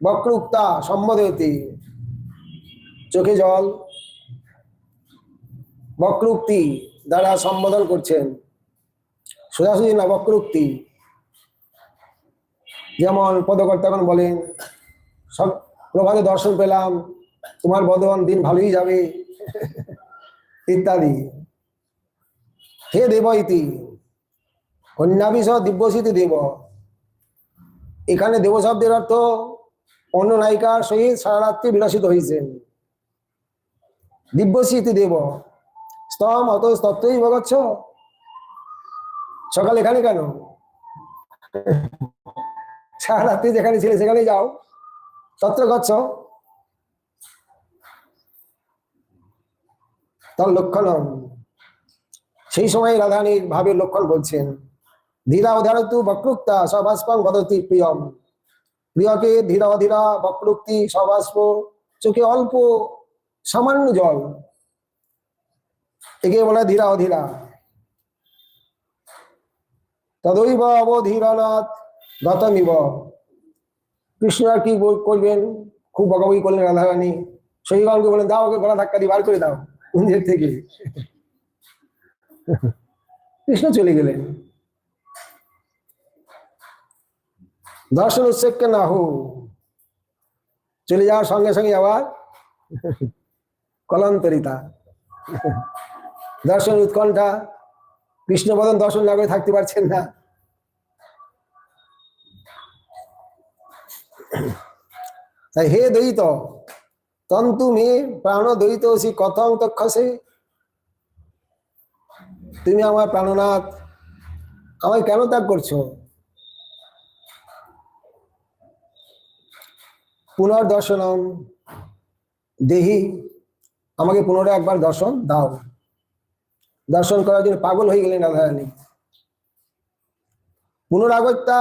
বক্রুক্তা সম্বোধয়তি, চোখে জল, বক্রুক্তি দ্বারা সম্বোধন করছেন, সোজাসুজি না, বক্রুক্তি। যেমন পদকর্তা এখন বলেন, সব প্রভাতে দর্শন পেলাম, তোমার বদন দিন ভালোই যাবে ইত্যাদি। হে দেব ইতি কন্যাবিষ দিব্যসিতি দেব, এখানে দেব শব্দের অর্থ অন্য নায়িকার সহিত সারা রাত্রি বিলাসিত হয়েছেন। দিব্যসিতি দেব স্তম অত তত্ত্বই ভগচ্ছ, সকাল এখানে কেন, সারা রাত্রি যেখানে ছিলে সেখানে যাও, তত্ত্ব গচ্ছ। তার লক্ষণম, সেই সময় রাধারানীর ভাবের লক্ষণ বলছেন। ধীরা অধারতু বক্রুক্তা সবাস্পং বদতি প্রিয়ম, প্রিয়কে ধীরা অধীরা বক্রুক্তি সবাস্প, চোখে অল্প সামান্য জল, একে বলে ধীরা অধীরা। তদৈব অবধীরনাথ গতমিব, কৃষ্ণ আর কি করবেন, খুব বকাবকি করলেন রাধারানী, সহিগণকে বলেন দাও ওকে গলা ধাক্কা দিয়ে বার করে দাও নিজের থেকে। কৃষ্ণ চলে গেলেন। দর্শন উৎসেককে না হো, চলে যাওয়ার সঙ্গে সঙ্গে আবার কলন্তরিতা, দর্শন উৎকণ্ঠা, কৃষ্ণ বদন দর্শন না করে থাকতে পারছেন না। তাই হে দ্বৈত তন্তু মে প্রাণ দ্বৈত কথং তক্ষসে, তুমি আমার প্রাণনাথ, আমায় কেন ত্যাগ করছো? পুনর্দর্শনম দেহি, আমাকে পুনরায় একবার দর্শন দাও। দর্শন করার জন্য পাগল হয়ে গেলেন রাধারানী। পুনরাগত্যা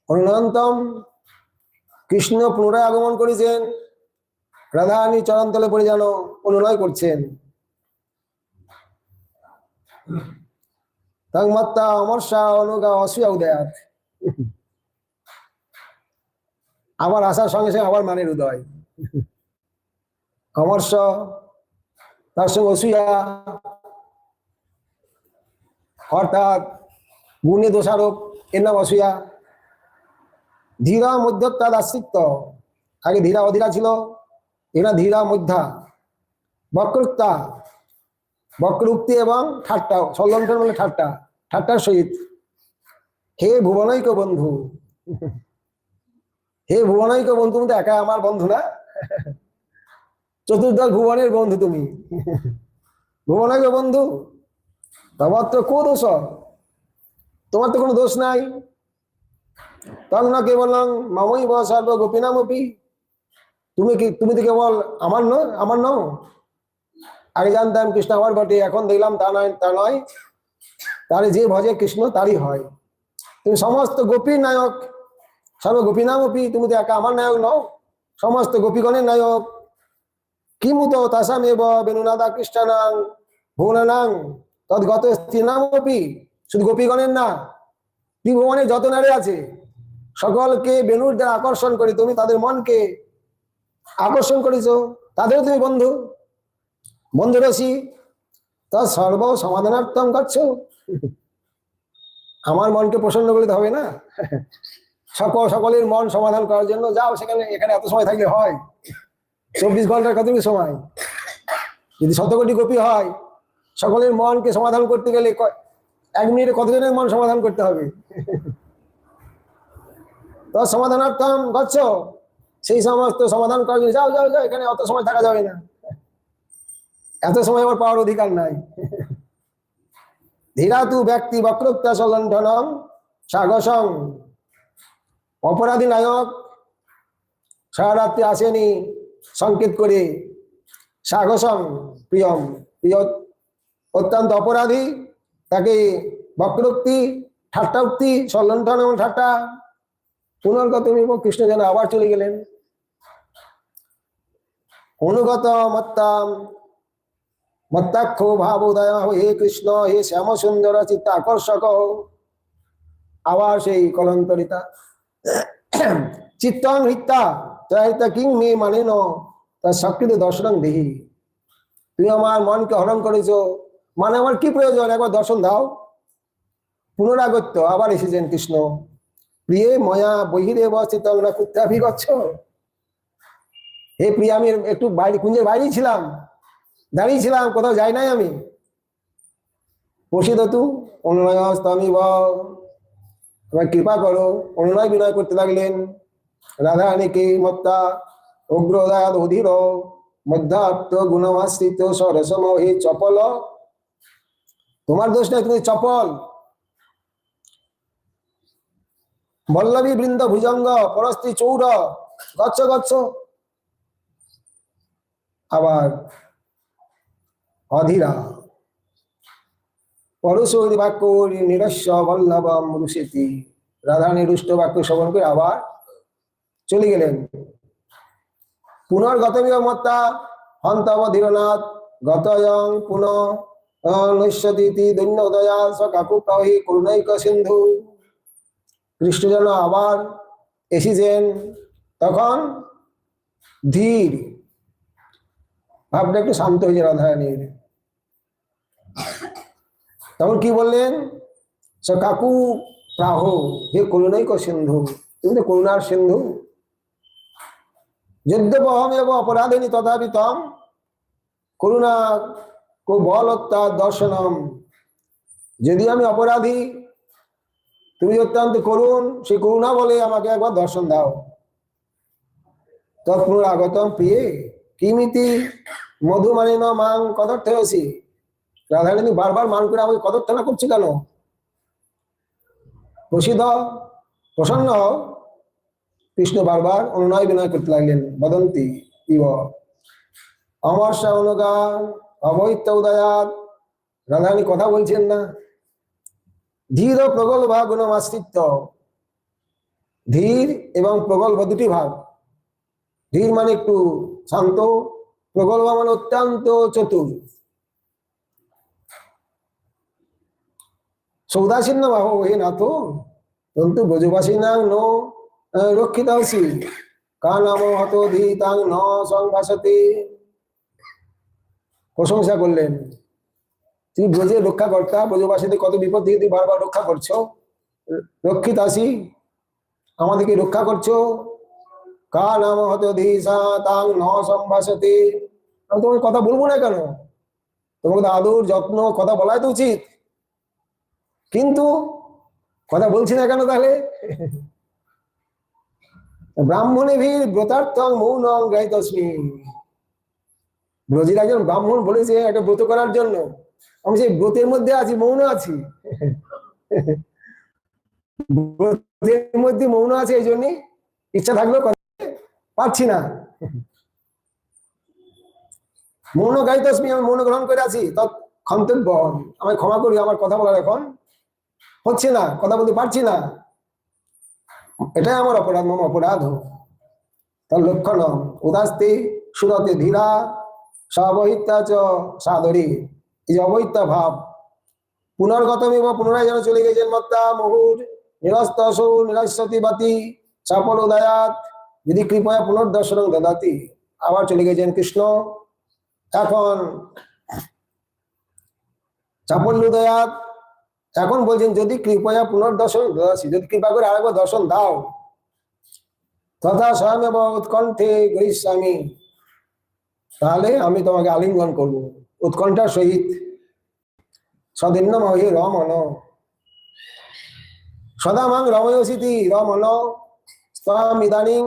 অনন্তম, কৃষ্ণ পুনরায় আগমন করেছেন, রাধারানী চরণতলে পড়ে যেন অনুনয় করছেন। তন্মত্তা অমর্ষা অনুগা অসুয়া উদয়াত, আবার আসার সঙ্গে সঙ্গে আবার মানের উদয়। অমর্ষ তার সঙ্গে অসুয়া, অর্থাৎ গুণে দোষারোপ, এর নাম অসুয়া। ধীরা মধ্যত্বাদ আশ্রিত, আগে ধীরা অধীরা ছিল, এরা ধীরা মধ্যা। বক্রুক্তা, বক্রুক্তি এবং ঠাট্টা, সল্লঙ্ঘন মানে ঠাট্টা, ঠাট্টার সহিত। হে ভুবনৈক বন্ধু, হে ভুবনৈক বন্ধু, তুমি তো একা আমার বন্ধু না, চতুর্দশ ভুবনের বন্ধু তুমি, ভুবনৈক বন্ধু। তমাত্র কো দোষ, তোমার তো কোনো দোষ নাই। তখন না কেবলং মামই বসার্ব গোপীনামপি, তুমি তো কেবল আমার নয়, আমার নও। আগে জানতাম কৃষ্ণ আমার বটে, এখন দেখলাম তা নয়, তারে যে ভজে কৃষ্ণ তারই হয়। তুমি সমস্ত গোপীর নায়ক, সর্ব গোপীনামপি, তুমি তো একা আমার নায়ক নও, সমস্ত গোপীগণের নায়ক। কিমুত তাসামেব বেনুনাদা কৃষ্ণানাং ভুবনানাং তদ্গত স্ত্রীনামপি, শুধু গোপীগণের না, ত্রিভুবনের যত নারী আছে সকলকে বেনুর দ্বারা আকর্ষণ করে তুমি তাদের মনকে আকর্ষণ করেছো, তাদের তুমি বন্ধু, বন্ধুরসী। তা সর্ব সমাধানার্থম করছো, আমার মনকে প্রসন্ন করতে হবে না, সকলের মন সমাধান করার জন্য যাও সেখানে। এখানে এত সময় থাকলে হয়? 24 ঘন্টার কতটুকু সময়? যদি 100 কোটি গোপী হয়, সকলের মনকে সমাধান করতে গেলে 1 মিনিটে কতজনের মন সমাধান করতে হবে? তো সমাধানার্থম গচ্ছ, সেই সমস্ত সমাধান করার জন্য যাও যাও যাও, এখানে অত সময় থাকা যাবে না, এত সময় আমার পাওয়ার অধিকার নাই। ধীরাতু ব্যক্তি বক্রোক্তা সলণ্ঠনম সাগসং, অপরাধী নায়ক সারা রাত্রি আসেনি সংকেত করে, সাগসং প্রিয়ম, প্রিয় অত্যন্ত অপরাধী, তাকে বক্রোক্তি ঠাট্টা উক্তি, সলণ্ঠন এবং ঠাট্টা। পুনর্গত কৃষ্ণ যেন আবার চলে গেলেন। অনুগত মত্তাম মত্তাক্ষ ভাব উদয়, হে কৃষ্ণ হে শ্যাম সুন্দর চিত্ত আকর্ষক, আবার সেই কলন্তরিতা। চিত্তং হৃত্যা ত্রাহিতা কিং মে মানে ন তার সক্রিয় দর্শন দেহি। তুমি আমার মনকে হরণ করেছো, মানে আমার কি প্রয়োজন, একবার দর্শন দাও। পুনরাগত্য, আবার এসেছেন কৃষ্ণ। প্রিয়ে ময়া বহিরেব চিত্তং না কুত্রাভি গচ্ছ। হে প্রিয়া, আমি একটু বাইরে কুঞ্জের বাইরেই ছিলাম, দাঁড়িয়েছিলাম, কোথাও যাই নাই আমি। প্রসিদ্ধ তু অনুনয়স্তমি এবার কৃপা করো। অনুনয় বিনয় করতে লাগলেন। রাধারানীকে মত্তা উগ্রদায়াদ অধীর মধ্যাত্ম গুণমাশ্রিত সরসম, হে চপল, তোমার দোষ নাই, তুমি চপল। বল্লভী বৃন্দ ভুজঙ্গ পরস্ত্রী চৌর গচ্ছ গচ্ছ। আবার অধীরা পরশৌরী বাক্য নিরস্ব বল্লভ রুষেতি। রাধা নিরুষ্ট বাক্য শ্রবণ করে আবার চলে গেলেন। পুনর্গতমিব মত্তা হন্তব ধীরনাথ গতয়ং পুনঃ নৈষ্যতি দৈন্যদয়া স কাকু কহি করুণৈক সিন্ধু। কৃষ্ণ যেন আবার এসেছেন। তখন ধীর ভাবটা একটু শান্ত হয়েছে রাধারানীর। তখন কি বললেন, স কাকু প্রাহ, হে করুণৈক সিন্ধু, তুমি তো করুণার সিন্ধু। যদ্যপহমেব অপরাধিনী তথাপি তম করুণা কো বলত্তা দর্শনম। যদি আমি অপরাধী, তুমি অত্যন্ত করুণ, সেই করুণা বলে আমাকে একবার দর্শন দাও। তৎপুনরাগতম প্রিয়ে কিমিতি মধুমানিন মাং কদর্থয়সি। রাধারানী বারবার মান করে আমাকে কদর্থনা করছে কেন? প্রসিদ্ধ, প্রসন্ন হও। কৃষ্ণ বারবার অনুনয় বিনয় করতে লাগলেন। বদন্তি ইব অমর্ষা অনুগান অবৈত্য উদয়াত। রাধারানী কথা বলছেন না। ধীর ও প্রগল্ভা গুণমাশ্রিত্য। ধীর এবং প্রগল্ভ দুটি ভাব। ধীর মানে একটু শান্ত, প্রগল্ভ মানে অত্যন্ত চতুর। সৌদাসীন্য বাহ হে নাথ কিন্তু ব্রজবাসী নাং নো রক্ষিতাংসি কা নাম হত ধীতাং ন সংবাসতে। প্রশংসা করলেন, তুমি ব্রজের রক্ষাকর্তা, ব্রজবাসীদের কত বিপদ থেকে তুমি বারবার রক্ষা করছো। রক্ষিতাসি, আমাদেরকে রক্ষা করছো। কা নাম হত ধীসা তাং ন সংবাসতে। আমি তোমাকে কথা বলবো না কেন? তোমাকে তো আদর যত্ন কথা বলাই তো উচিত, কিন্তু কথা বলছি না কেন তাহলে? ব্রাহ্মণে ভীর ব্রতার্থং মৌনং গাইতস্মি। ব্রজের একজন ব্রাহ্মণ বলেছে একটা ব্রত করার জন্য, আমি সেই ব্রতের মধ্যে আছি, মৌন আছি। ব্রতের মধ্যে মৌন আছে, এই জন্যই ইচ্ছা থাকলেও পারছি না। মৌন গাইতস্মি, আমি মৌন গ্রহণ করে আছি। তৎ ক্ষন্তব্য, আমায় ক্ষমা করি, আমার কথা বলার এখন হচ্ছে না, কথা বলতে পারছি না, এটাই আমার অপরাধ, মম অপরাধ। তার লক্ষণ উদাস্তি সুরতে ধীরা সবহিত্যা চ সাদরী। এই যে অবহিত্যা ভাব, পুনর্গতমিব পুনরায় যেন চলে গেছেন মত্তা মুহুর নিরস্ত সৌ নিরস্বতী বাতি চাপল উদয়াত যদি কৃপয়া পুনর্দর্শন দদাতি। আবার চলে গেছেন কৃষ্ণ। এখন চাপল উদয়াত, এখন বলছেন যদি কৃপয়া পুনর্দর্শন দদাসি, যদি কৃপা করে আরেকবার দর্শন দাও। তথা স্বয়মেব উৎকণ্ঠে গরিষ্যামি, তাহলে আমি তোমাকে আলিঙ্গন করবো উৎকণ্ঠার সহিত। সদিন্য মহি রমন সদা মাং রময়সিতি রমন স্তাম ইদানিং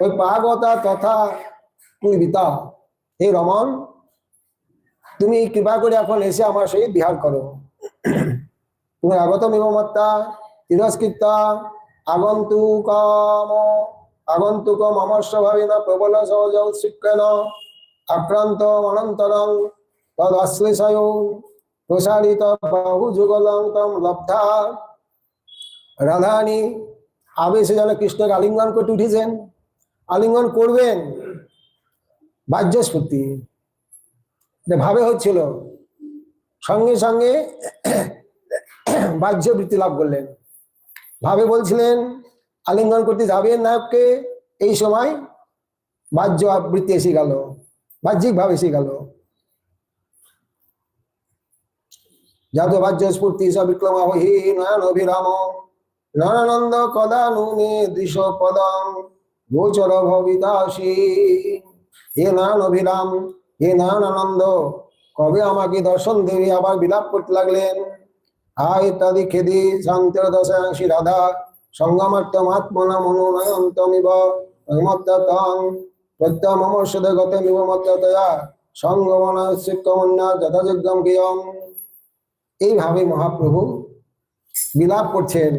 ওই পাগতা তথা কুর্বিতা। হে রমন, তুমি কৃপা করে এখন এসে আমার সহিত বিহার করো। তুমি আগতম মত্তা তিরস্কৃতা আগন্তুকম অমর্ষ ভাবিন প্রবল সহজ উৎসিক্কেন আক্রান্ত অনন্তরং তদাশ্লেষয় প্রসারিত বাহু যুগলং তম লব্ধা। রাধারানী আবেশে যেন কৃষ্ণকে আলিঙ্গন করতে উঠেছেন, আলিঙ্গন করবেন, বাহ্যস্ফূর্তি ভাবে হচ্ছিল, সঙ্গে সঙ্গে বাহ্য বৃত্তি লাভ করলেন। ভাবে বলছিলেন আলিঙ্গন করতে যাবেন নায়ককে, এই সময় বাহ্য আবৃত্তি এসে গেল, বাহ্যিক ভাব এসে গেল। যাত বাহ্য স্ফূর্তি সবিক্রম হি নয়ন অভিরাম নয়নানন্দ কদা নুনে দৃশ পদম গোচর ভবিতাসী। হে নয়ন অভিরাম, হে নয়ন আনন্দ, কবে আমাকে দর্শন দেবে? আবার বিলাপ করতে লাগলেন। আয় ইত্যাদি খেদি শান্তির দশাংশী রাধা সঙ্গমাত্মাত্মনা মনোনয়ন্তমিব মত্তং প্রত্যমমর্ষদে গতমিব মত্তয়া সঙ্গমনা শিক্ষমন্যা যথাযোগ্যম কিয়ম। এইভাবে মহাপ্রভু বিলাপ করছেন।